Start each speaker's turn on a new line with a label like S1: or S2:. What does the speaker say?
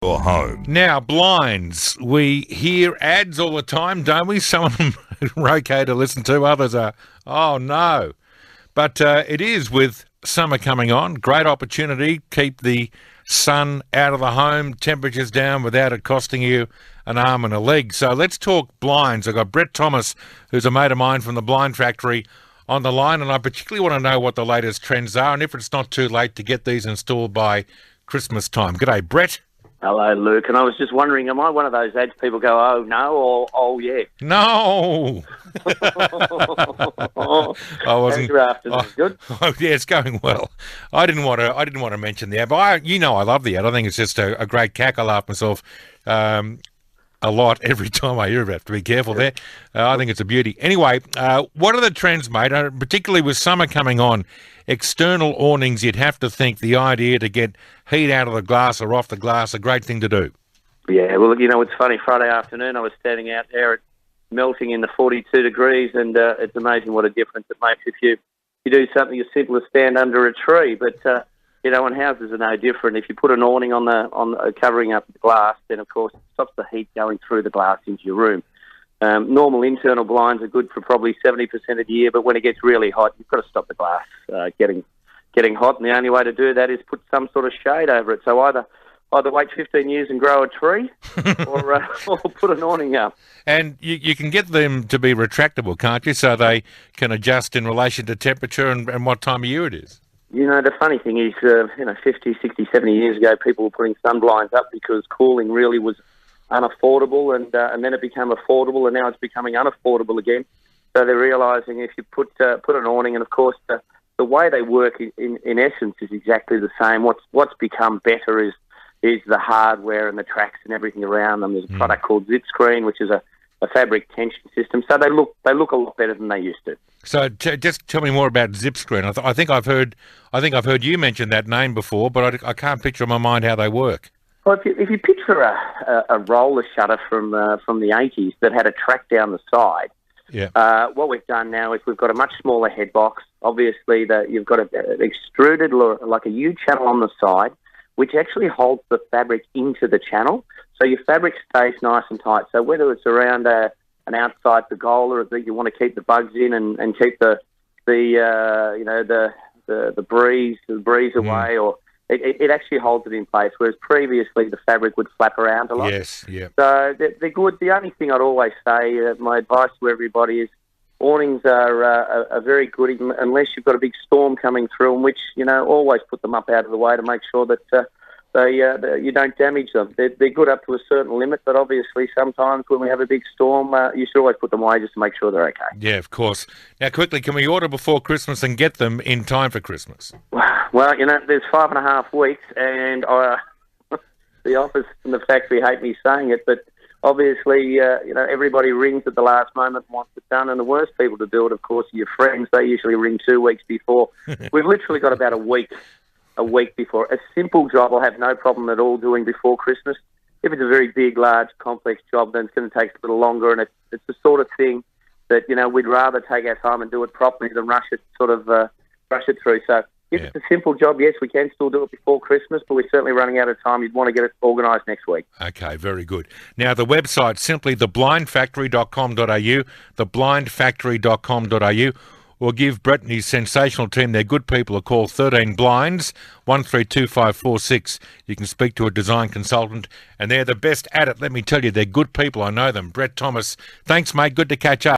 S1: Or home.
S2: Now, blinds. We hear ads all the time, don't we? Some of them are okay to listen to, others are, oh no. But it is, with summer coming on, great opportunity. Keep the sun out of the home, temperatures down without it costing you an arm and a leg. So let's talk blinds. I've got Brett Thomas, who's a mate of mine from the Blind Factory, on the line, and I particularly want to know what the latest trends are and if it's not too late to get these installed by Christmas time. G'day, Brett.
S3: Hello, Luke. And I was just wondering, am I one of those ads people go, oh, no, or oh, yeah?
S2: No. I wasn't.
S3: How's your afternoon? Good?
S2: Oh, yeah, it's going well. I didn't want to mention the ad, but I love the ad. I think it's just a great cack. I laugh myself a lot every time I hear about it. Have to be careful there. I think it's a beauty. Anyway, what are the trends, mate? Particularly with summer coming on, external awnings, you'd have to think the idea to get heat out of the glass or off the glass, a great thing to do.
S3: Yeah, well, you know, it's funny. Friday afternoon, I was standing out there, it's melting in the 42 degrees, and it's amazing what a difference it makes if you do something as simple as stand under a tree. But you know, and houses are no different. If you put an awning on covering up the glass, then of course it stops the heat going through the glass into your room. Normal internal blinds are good for probably 70% of the year, but when it gets really hot, you've got to stop the glass getting hot, and the only way to do that is put some sort of shade over it. So either wait 15 years and grow a tree, or put an awning up. And
S2: you can get them to be retractable, can't you? So they can adjust in relation to temperature and what time of year it is.
S3: You know, the funny thing is, 50, 60, 70 years ago, people were putting sun blinds up because cooling really was unaffordable, and then it became affordable, and now it's becoming unaffordable again. So they're realising if you put an awning, and of course the way they work in essence is exactly the same. What's become better is the hardware and the tracks and everything around them. There's a product called Zip Screen, which is a fabric tension system. So they look a lot better than they used to.
S2: So just tell me more about Zip Screen. I think I've heard you mention that name before, but I can't picture in my mind how they work.
S3: Well, if you picture a roller shutter from the 80s that had a track down the side,
S2: yeah.
S3: What we've done now is we've got a much smaller head box. Obviously, you've got an extruded, like a U channel on the side, which actually holds the fabric into the channel, so your fabric stays nice and tight. So whether it's around an outside pergola that you want to keep the bugs in and keep the breeze away, or it actually holds it in place, whereas previously the fabric would flap around a lot.
S2: Yes, yeah.
S3: So they're good. The only thing I'd always say, my advice to everybody is, awnings are very good unless you've got a big storm coming through, in which, always put them up out of the way to make sure that you don't damage them. They're good up to a certain limit, but obviously sometimes when we have a big storm, you should always put them away just to make sure they're okay.
S2: Yeah, of course. Now, quickly, can we order before Christmas and get them in time for Christmas?
S3: Well, there's 5.5 weeks, and the office and the factory hate me saying it, but obviously, everybody rings at the last moment and wants it done, and the worst people to do it, of course, are your friends. They usually ring 2 weeks before. We've literally got about a week before. A simple job I'll have no problem at all doing before Christmas. If it's a very big, large, complex job, then it's going to take a little longer, and it's the sort of thing that, we'd rather take our time and do it properly than rush it through. So if it's a simple job, yes, we can still do it before Christmas, but we're certainly running out of time. You'd want to get it organised next week.
S2: Okay, very good. Now, the website, simply theblindfactory.com.au, theblindfactory.com.au, or give Brett and his sensational team, they're good people, a call 13 Blinds, 132546. You can speak to a design consultant, and they're the best at it. Let me tell you, they're good people. I know them. Brett Thomas, thanks, mate. Good to catch up.